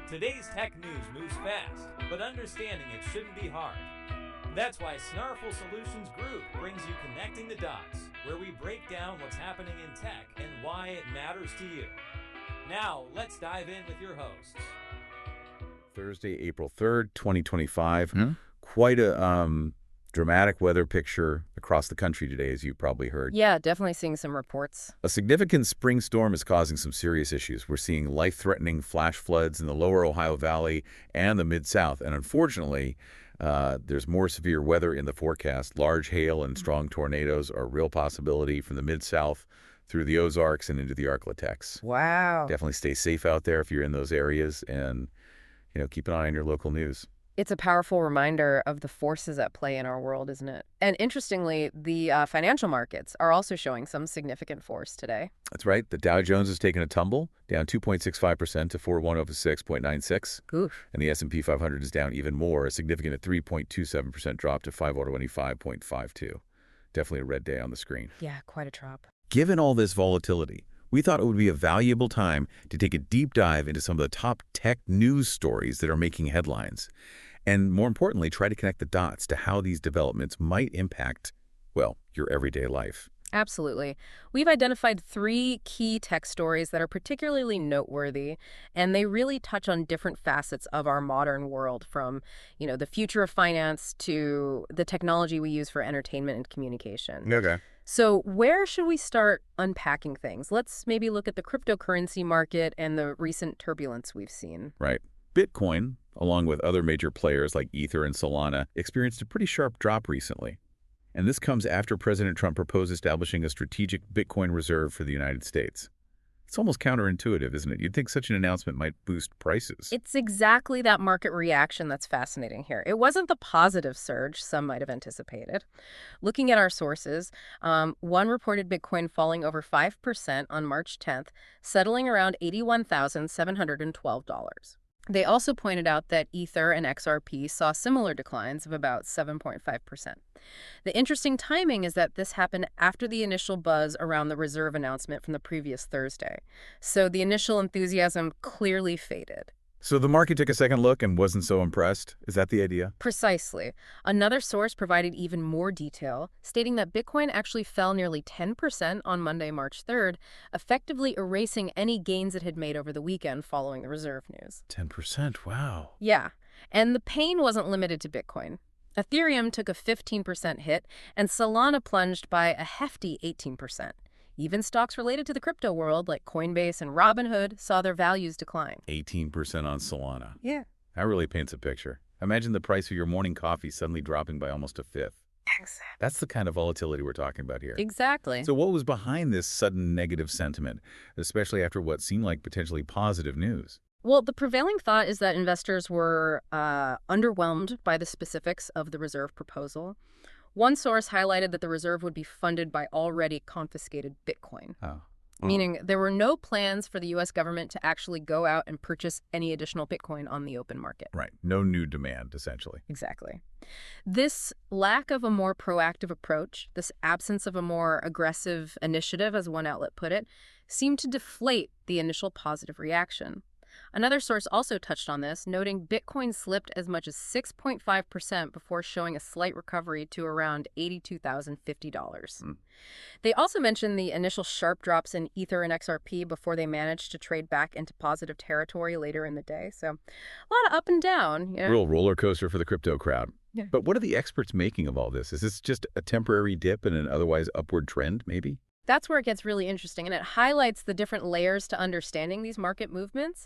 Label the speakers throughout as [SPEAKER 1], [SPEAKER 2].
[SPEAKER 1] Today's tech news moves fast, but understanding it shouldn't be hard. That's why Snarful Solutions Group brings you Connecting the Dots, where we break down what's happening in tech and why it matters to you. Now, let's dive in with your hosts.
[SPEAKER 2] Thursday, April 3rd, 2025. Quite a dramatic weather picture across the country today, as you probably heard.
[SPEAKER 3] Yeah, definitely seeing some reports.
[SPEAKER 2] A significant spring storm is causing some serious issues. We're seeing life-threatening flash floods in the lower Ohio Valley and the Mid-South. And unfortunately, there's more severe weather in the forecast. Large hail and strong tornadoes are a real possibility from the Mid-South through the Ozarks and into the Arklatex.
[SPEAKER 3] Wow.
[SPEAKER 2] Definitely stay safe out there if you're in those areas, and keep an eye on your local news.
[SPEAKER 3] It's a powerful reminder of the forces at play in our world, isn't it? And interestingly, the financial markets are also showing some significant force today.
[SPEAKER 2] That's right. The Dow Jones has taken a tumble, down 2.65% to 4,106.96.
[SPEAKER 3] Oof.
[SPEAKER 2] And the S&P 500 is down even more, a significant 3.27% drop to 525.52. Definitely a red day on the screen.
[SPEAKER 3] Yeah, quite a drop.
[SPEAKER 2] Given all this volatility, we thought it would be a valuable time to take a deep dive into some of the top tech news stories that are making headlines. And more importantly, try to connect the dots to how these developments might impact, well, your everyday life.
[SPEAKER 3] Absolutely. We've identified 3 key tech stories that are particularly noteworthy, and they really touch on different facets of our modern world, from, the future of finance to the technology we use for entertainment and communication.
[SPEAKER 2] Okay.
[SPEAKER 3] So where should we start unpacking things? Let's maybe look at the cryptocurrency market and the recent turbulence we've seen.
[SPEAKER 2] Right. Bitcoin, along with other major players like Ether and Solana, experienced a pretty sharp drop recently. And this comes after President Trump proposed establishing a strategic Bitcoin reserve for the United States. It's almost counterintuitive, isn't it? You'd think such an announcement might boost prices.
[SPEAKER 3] It's exactly that market reaction that's fascinating here. It wasn't the positive surge some might have anticipated. Looking at our sources, one reported Bitcoin falling over 5% on March 10th, settling around $81,712. They also pointed out that Ether and XRP saw similar declines of about 7.5%. The interesting timing is that this happened after the initial buzz around the reserve announcement from the previous Thursday. So the initial enthusiasm clearly faded.
[SPEAKER 2] So the market took a second look and wasn't so impressed? Is that the idea?
[SPEAKER 3] Precisely. Another source provided even more detail, stating that Bitcoin actually fell nearly 10% on Monday, March 3rd, effectively erasing any gains it had made over the weekend following the reserve news.
[SPEAKER 2] 10%, wow.
[SPEAKER 3] Yeah, and the pain wasn't limited to Bitcoin. Ethereum took a 15% hit, and Solana plunged by a hefty 18%. Even stocks related to the crypto world, like Coinbase and Robinhood, saw their values decline.
[SPEAKER 2] 18% on Solana.
[SPEAKER 3] Yeah.
[SPEAKER 2] That really paints a picture. Imagine the price of your morning coffee suddenly dropping by almost a fifth.
[SPEAKER 3] Exactly.
[SPEAKER 2] That's the kind of volatility we're talking about here.
[SPEAKER 3] Exactly.
[SPEAKER 2] So what was behind this sudden negative sentiment, especially after what seemed like potentially positive news?
[SPEAKER 3] Well, the prevailing thought is that investors were underwhelmed by the specifics of the reserve proposal. One source highlighted that the reserve would be funded by already confiscated Bitcoin, meaning there were no plans for the U.S. government to actually go out and purchase any additional Bitcoin on the open market.
[SPEAKER 2] Right. No new demand, essentially.
[SPEAKER 3] Exactly. This lack of a more proactive approach, this absence of a more aggressive initiative, as one outlet put it, seemed to deflate the initial positive reaction. Another source also touched on this, noting Bitcoin slipped as much as 6.5% before showing a slight recovery to around $82,050. They also mentioned the initial sharp drops in Ether and XRP before they managed to trade back into positive territory later in the day. So a lot of up and down.
[SPEAKER 2] Real roller coaster for the crypto crowd.
[SPEAKER 3] Yeah.
[SPEAKER 2] But what are the experts making of all this? Is this just a temporary dip in an otherwise upward trend, maybe?
[SPEAKER 3] That's where it gets really interesting, and it highlights the different layers to understanding these market movements.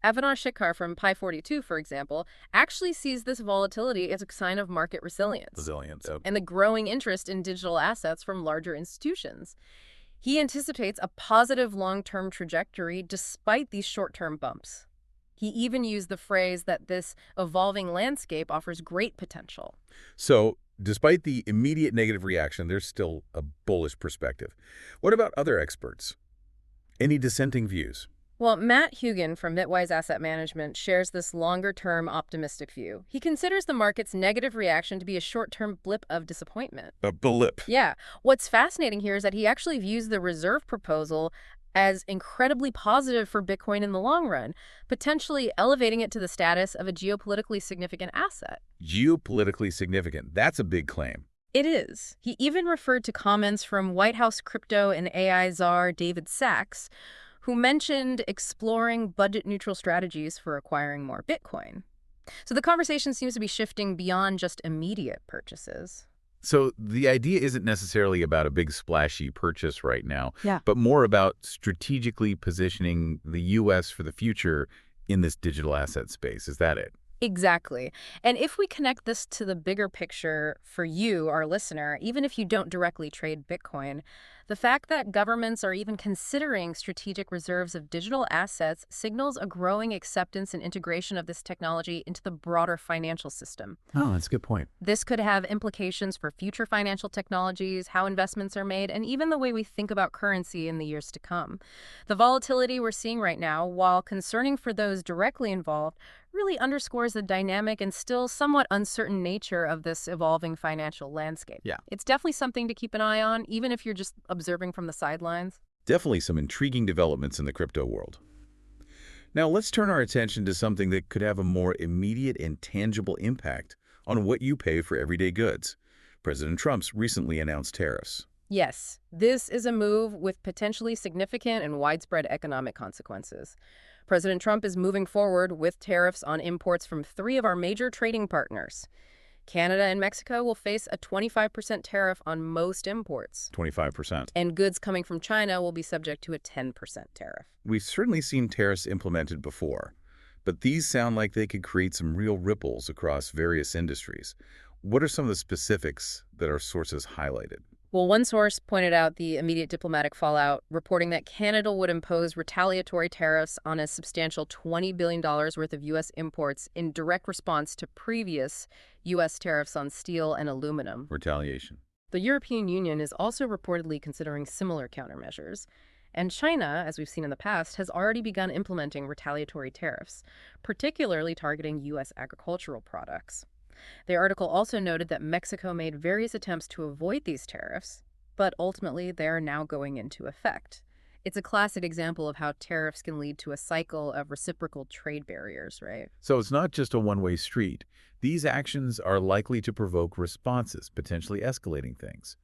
[SPEAKER 3] Avinash Shikhar from Pi42, for example, actually sees this volatility as a sign of market resilience. And the growing interest in digital assets from larger institutions. He anticipates a positive long-term trajectory despite these short-term bumps. He even used the phrase that this evolving landscape offers great potential.
[SPEAKER 2] So, despite the immediate negative reaction, there's still a bullish perspective. What about other experts? Any dissenting views?
[SPEAKER 3] Well, Matt Hugan from Bitwise Asset Management shares this longer-term optimistic view. He considers the market's negative reaction to be a short-term blip of disappointment.
[SPEAKER 2] A blip.
[SPEAKER 3] Yeah. What's fascinating here is that he actually views the reserve proposal as incredibly positive for Bitcoin in the long run, potentially elevating it to the status of a geopolitically significant asset.
[SPEAKER 2] Geopolitically significant. That's a big claim.
[SPEAKER 3] It is. He even referred to comments from White House crypto and AI czar David Sachs, who mentioned exploring budget-neutral strategies for acquiring more Bitcoin. So the conversation seems to be shifting beyond just immediate purchases.
[SPEAKER 2] So the idea isn't necessarily about a big splashy purchase right now,
[SPEAKER 3] Yeah.
[SPEAKER 2] but more about strategically positioning the U.S. for the future in this digital asset space. Is that it?
[SPEAKER 3] Exactly. And if we connect this to the bigger picture for you, our listener, even if you don't directly trade Bitcoin, the fact that governments are even considering strategic reserves of digital assets signals a growing acceptance and integration of this technology into the broader financial system.
[SPEAKER 2] Oh, that's a good point.
[SPEAKER 3] This could have implications for future financial technologies, how investments are made, and even the way we think about currency in the years to come. The volatility we're seeing right now, while concerning for those directly involved, really underscores the dynamic and still somewhat uncertain nature of this evolving financial landscape.
[SPEAKER 2] Yeah.
[SPEAKER 3] It's definitely something to keep an eye on, even if you're just observing from the sidelines.
[SPEAKER 2] Definitely some intriguing developments in the crypto world. Now, let's turn our attention to something that could have a more immediate and tangible impact on what you pay for everyday goods. President Trump's recently announced tariffs.
[SPEAKER 3] Yes, this is a move with potentially significant and widespread economic consequences. President Trump is moving forward with tariffs on imports from 3 of our major trading partners. Canada and Mexico will face a 25% tariff on most imports.
[SPEAKER 2] 25%.
[SPEAKER 3] And goods coming from China will be subject to a 10% tariff.
[SPEAKER 2] We've certainly seen tariffs implemented before, but these sound like they could create some real ripples across various industries. What are some of the specifics that our sources highlighted?
[SPEAKER 3] Well, one source pointed out the immediate diplomatic fallout, reporting that Canada would impose retaliatory tariffs on a substantial $20 billion worth of U.S. imports in direct response to previous U.S. tariffs on steel and aluminum.
[SPEAKER 2] Retaliation.
[SPEAKER 3] The European Union is also reportedly considering similar countermeasures. And China, as we've seen in the past, has already begun implementing retaliatory tariffs, particularly targeting U.S. agricultural products. The article also noted that Mexico made various attempts to avoid these tariffs, but ultimately they are now going into effect. It's a classic example of how tariffs can lead to a cycle of reciprocal trade barriers, right?
[SPEAKER 2] So it's not just a one-way street. These actions are likely to provoke responses, potentially escalating things.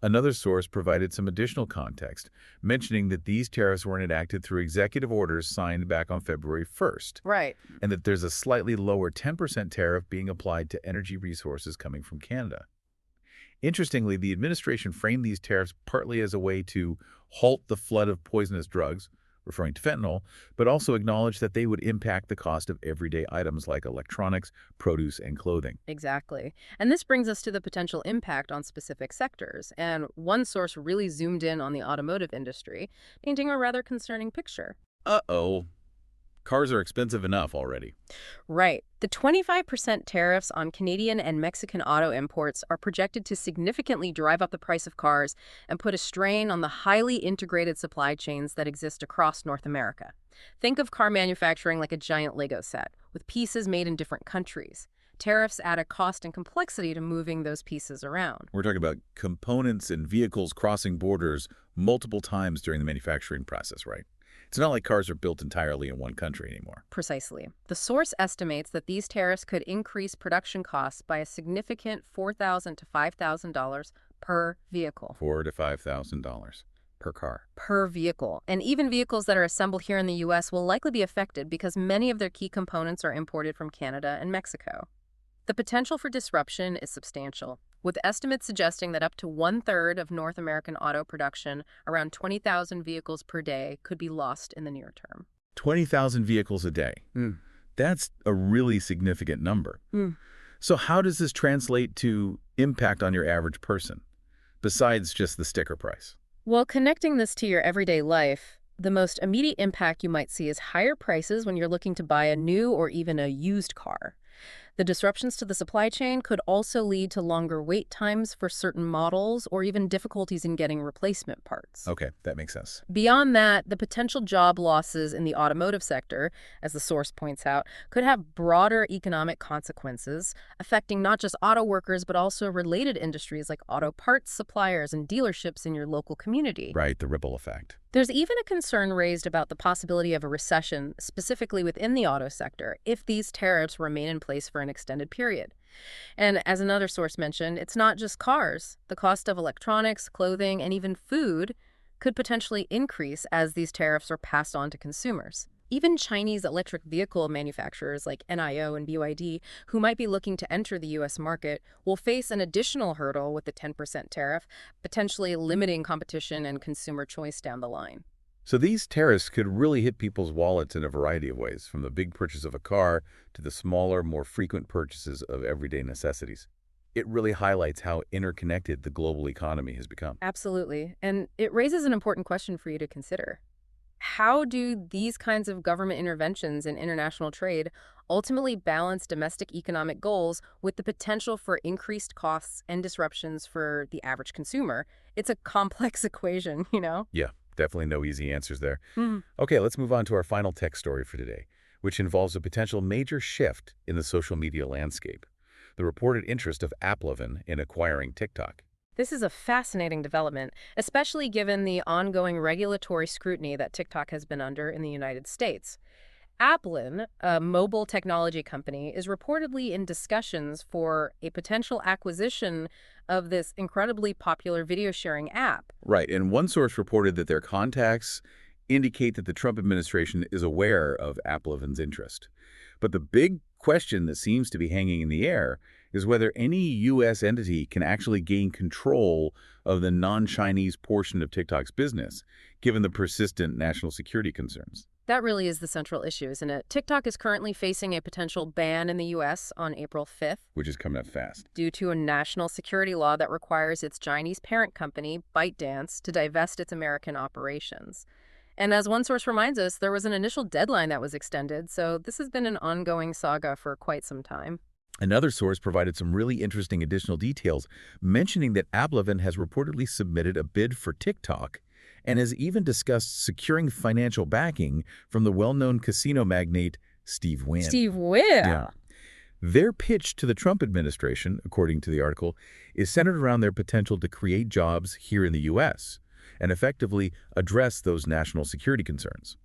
[SPEAKER 2] Another source provided some additional context, mentioning that these tariffs were enacted through executive orders signed back on February 1st.
[SPEAKER 3] Right.
[SPEAKER 2] And that there's a slightly lower 10% tariff being applied to energy resources coming from Canada. Interestingly, the administration framed these tariffs partly as a way to halt the flood of poisonous drugs, referring to fentanyl, but also acknowledged that they would impact the cost of everyday items like electronics, produce, and clothing.
[SPEAKER 3] Exactly. And this brings us to the potential impact on specific sectors. And one source really zoomed in on the automotive industry, painting a rather concerning picture.
[SPEAKER 2] Uh-oh. Cars are expensive enough already.
[SPEAKER 3] Right. The 25% tariffs on Canadian and Mexican auto imports are projected to significantly drive up the price of cars and put a strain on the highly integrated supply chains that exist across North America. Think of car manufacturing like a giant Lego set, with pieces made in different countries. Tariffs add a cost and complexity to moving those pieces around.
[SPEAKER 2] We're talking about components and vehicles crossing borders multiple times during the manufacturing process, right? It's not like cars are built entirely in one country anymore.
[SPEAKER 3] Precisely. The source estimates that these tariffs could increase production costs by a significant $4,000 to $5,000 per vehicle.
[SPEAKER 2] $4,000 to $5,000 per car.
[SPEAKER 3] Per vehicle. And even vehicles that are assembled here in the U.S. will likely be affected because many of their key components are imported from Canada and Mexico. The potential for disruption is substantial, with estimates suggesting that up to 1/3 of North American auto production, around 20,000 vehicles per day, could be lost in the near term.
[SPEAKER 2] 20,000 vehicles a day. That's a really significant number. So how does this translate to impact on your average person, besides just the sticker price?
[SPEAKER 3] Well, connecting this to your everyday life, the most immediate impact you might see is higher prices when you're looking to buy a new or even a used car. The disruptions to the supply chain could also lead to longer wait times for certain models or even difficulties in getting replacement parts.
[SPEAKER 2] Okay, that makes sense.
[SPEAKER 3] Beyond that, the potential job losses in the automotive sector, as the source points out, could have broader economic consequences, affecting not just auto workers, but also related industries like auto parts suppliers and dealerships in your local community.
[SPEAKER 2] Right, the ripple effect.
[SPEAKER 3] There's even a concern raised about the possibility of a recession, specifically within the auto sector, if these tariffs remain in place for an extended period. And as another source mentioned, it's not just cars. The cost of electronics, clothing, and even food could potentially increase as these tariffs are passed on to consumers. Even Chinese electric vehicle manufacturers like NIO and BYD, who might be looking to enter the U.S. market, will face an additional hurdle with the 10% tariff, potentially limiting competition and consumer choice down the line.
[SPEAKER 2] So these tariffs could really hit people's wallets in a variety of ways, from the big purchase of a car to the smaller, more frequent purchases of everyday necessities. It really highlights how interconnected the global economy has become.
[SPEAKER 3] Absolutely. And it raises an important question for you to consider. How do these kinds of government interventions in international trade ultimately balance domestic economic goals with the potential for increased costs and disruptions for the average consumer? It's a complex equation, you know?
[SPEAKER 2] Yeah, definitely no easy answers there.
[SPEAKER 3] Mhm.
[SPEAKER 2] Okay, let's move on to our final tech story for today, which involves a potential major shift in the social media landscape: the reported interest of AppLovin in acquiring TikTok.
[SPEAKER 3] This is a fascinating development, especially given the ongoing regulatory scrutiny that TikTok has been under in the United States. Applin, a mobile technology company, is reportedly in discussions for a potential acquisition of this incredibly popular video sharing app.
[SPEAKER 2] Right, and one source reported that their contacts indicate that the Trump administration is aware of AppLovin's interest. But the big question that seems to be hanging in the air is whether any U.S. entity can actually gain control of the non-Chinese portion of TikTok's business, given the persistent national security concerns.
[SPEAKER 3] That really is the central issue, isn't it? TikTok is currently facing a potential ban in the U.S. on April 5th.
[SPEAKER 2] Which is coming up fast.
[SPEAKER 3] Due to a national security law that requires its Chinese parent company, ByteDance, to divest its American operations. And as one source reminds us, there was an initial deadline that was extended, so this has been an ongoing saga for quite some time.
[SPEAKER 2] Another source provided some really interesting additional details, mentioning that AppLovin has reportedly submitted a bid for TikTok and has even discussed securing financial backing from the well-known casino magnate Steve Wynn.
[SPEAKER 3] Steve Wynn?
[SPEAKER 2] Yeah. Their pitch to the Trump administration, according to the article, is centered around their potential to create jobs here in the U.S. and effectively address those national security concerns.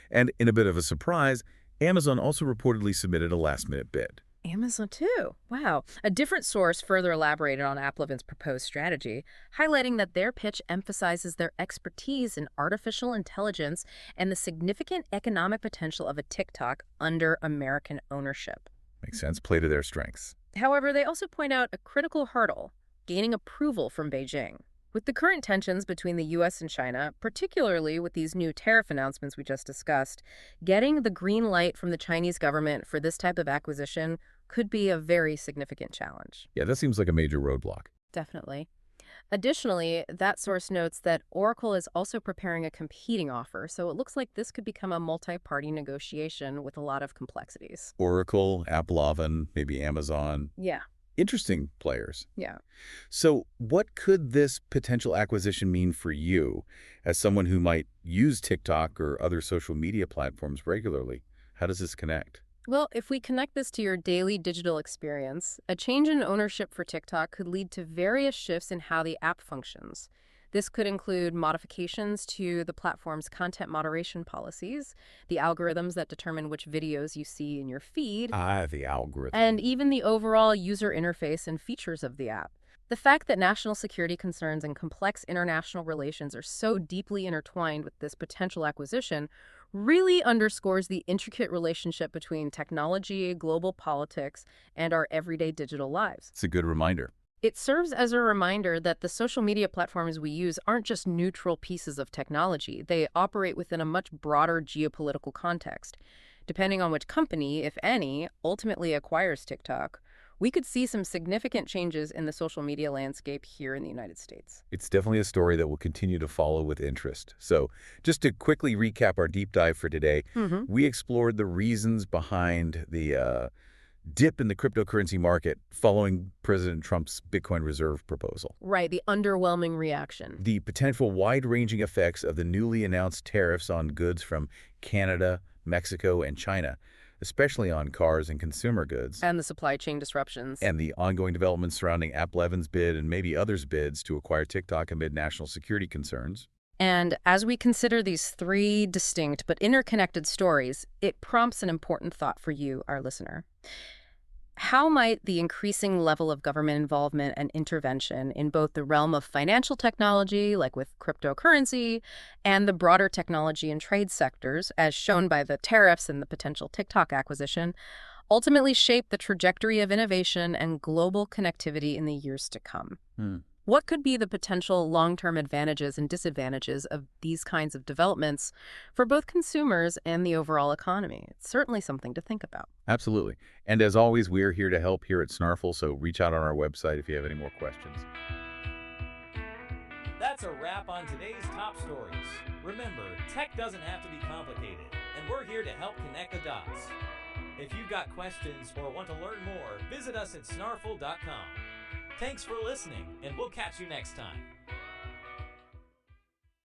[SPEAKER 2] And in a bit of a surprise, Amazon also reportedly submitted a last-minute bid.
[SPEAKER 3] Amazon too. Wow. A different source further elaborated on AppLovin's proposed strategy, highlighting that their pitch emphasizes their expertise in artificial intelligence and the significant economic potential of a TikTok under American ownership.
[SPEAKER 2] Makes sense. Play to their strengths.
[SPEAKER 3] However, they also point out a critical hurdle: gaining approval from Beijing. With the current tensions between the U.S. and China, particularly with these new tariff announcements we just discussed, getting the green light from the Chinese government for this type of acquisition could be a very significant challenge.
[SPEAKER 2] Yeah, that seems like a major roadblock.
[SPEAKER 3] Definitely. Additionally, that source notes that Oracle is also preparing a competing offer, so it looks like this could become a multi-party negotiation with a lot of complexities.
[SPEAKER 2] Oracle, AppLovin, maybe Amazon.
[SPEAKER 3] Yeah.
[SPEAKER 2] Interesting players.
[SPEAKER 3] Yeah.
[SPEAKER 2] So what could this potential acquisition mean for you as someone who might use TikTok or other social media platforms regularly? How does this connect?
[SPEAKER 3] Well, if we connect this to your daily digital experience, a change in ownership for TikTok could lead to various shifts in how the app functions. This could include modifications to the platform's content moderation policies, the algorithms that determine which videos you see in your feed,
[SPEAKER 2] The algorithm.
[SPEAKER 3] and even the overall user interface and features of the app. The fact that national security concerns and complex international relations are so deeply intertwined with this potential acquisition really underscores the intricate relationship between technology, global politics, and our everyday digital lives.
[SPEAKER 2] It's a good reminder.
[SPEAKER 3] It serves as a reminder that the social media platforms we use aren't just neutral pieces of technology. They operate within a much broader geopolitical context. Depending on which company, if any, ultimately acquires TikTok, we could see some significant changes in the social media landscape here in the United States.
[SPEAKER 2] It's definitely a story that we'll continue to follow with interest. So just to quickly recap our deep dive for today, we explored the reasons behind the dip in the cryptocurrency market following President Trump's Bitcoin reserve proposal.
[SPEAKER 3] Right, the underwhelming reaction.
[SPEAKER 2] The potential wide-ranging effects of the newly announced tariffs on goods from Canada, Mexico, and China, especially on cars and consumer goods.
[SPEAKER 3] And the supply chain disruptions.
[SPEAKER 2] And the ongoing developments surrounding AppLovin's bid and maybe others' bids to acquire TikTok amid national security concerns.
[SPEAKER 3] And as we consider these three distinct but interconnected stories, it prompts an important thought for you, our listener. How might the increasing level of government involvement and intervention in both the realm of financial technology, like with cryptocurrency, and the broader technology and trade sectors, as shown by the tariffs and the potential TikTok acquisition, ultimately shape the trajectory of innovation and global connectivity in the years to come? What could be the potential long-term advantages and disadvantages of these kinds of developments for both consumers and the overall economy? It's certainly something to think about.
[SPEAKER 2] Absolutely. And as always, we are here to help here at Snarful, so reach out on our website if you have any more questions.
[SPEAKER 1] That's a wrap on today's top stories. Remember, tech doesn't have to be complicated, and we're here to help connect the dots. If you've got questions or want to learn more, visit us at snarful.com. Thanks for listening, and we'll catch you next time.